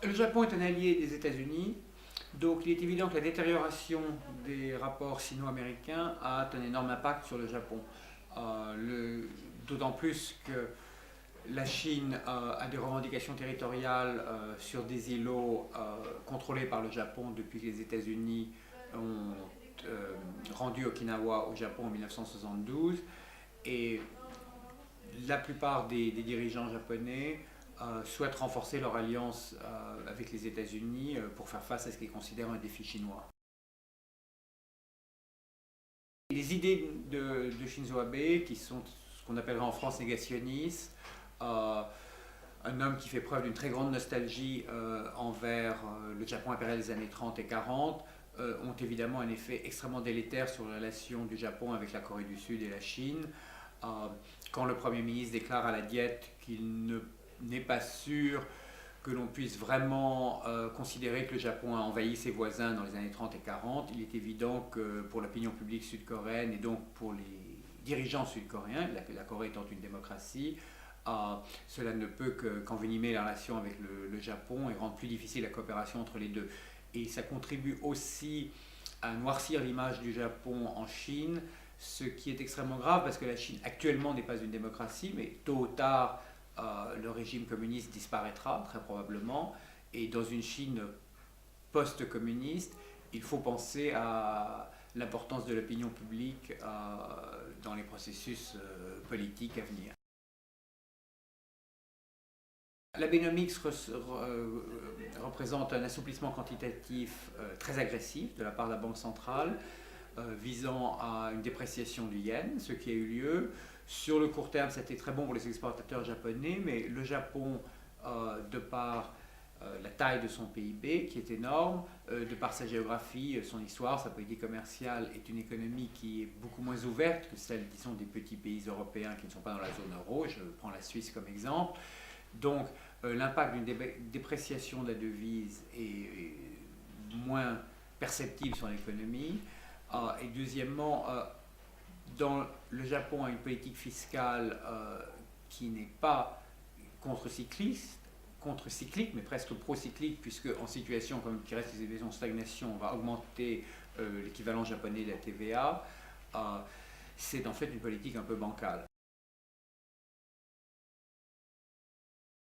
Le Japon est un allié des États-Unis, donc il est évident que la détérioration des rapports sino-américains a un énorme impact sur le Japon. D'autant plus que la Chine a des revendications territoriales sur des îlots contrôlés par le Japon depuis que les États-Unis ont rendu Okinawa au Japon en 1972. Et la plupart des dirigeants japonais souhaitent renforcer leur alliance avec les États-Unis pour faire face à ce qu'ils considèrent un défi chinois. Les idées de Shinzo Abe, qui sont ce qu'on appellerait en France négationnistes, euh, un homme qui fait preuve d'une très grande nostalgie envers le Japon impérial des années 30 et 40, ont évidemment un effet extrêmement délétère sur les relations du Japon avec la Corée du Sud et la Chine. Euh, Quand le Premier ministre déclare à la Diète qu'il n'est pas sûr que l'on puisse vraiment considérer que le Japon a envahi ses voisins dans les années 30 et 40, il est évident que pour l'opinion publique sud-coréenne et donc pour les dirigeants sud-coréens, la Corée étant une démocratie, cela ne peut qu'envenimer la relation avec le Japon et rendre plus difficile la coopération entre les deux. Et ça contribue aussi à noircir l'image du Japon en Chine, ce qui est extrêmement grave parce que la Chine actuellement n'est pas une démocratie, mais tôt ou tard, le régime communiste disparaîtra très probablement. Et dans une Chine post-communiste, il faut penser à l'importance de l'opinion publique dans les processus politiques à venir. L'abenomics représente un assouplissement quantitatif très agressif de la part de la Banque centrale visant à une dépréciation du yen, ce qui a eu lieu. Sur le court terme, c'était très bon pour les exportateurs japonais, mais le Japon, de par la taille de son PIB, qui est énorme, de par sa géographie, son histoire, sa politique commerciale, est une économie qui est beaucoup moins ouverte que celle, disons, des petits pays européens qui ne sont pas dans la zone euro. Je prends la Suisse comme exemple. Donc, l'impact d'une dépréciation de la devise est moins perceptible sur l'économie. Et deuxièmement, dans le Japon a une politique fiscale qui n'est pas contre-cyclique, mais presque pro-cyclique, puisque en situation comme qui reste les en stagnation, on va augmenter l'équivalent japonais de la TVA. C'est en fait une politique un peu bancale.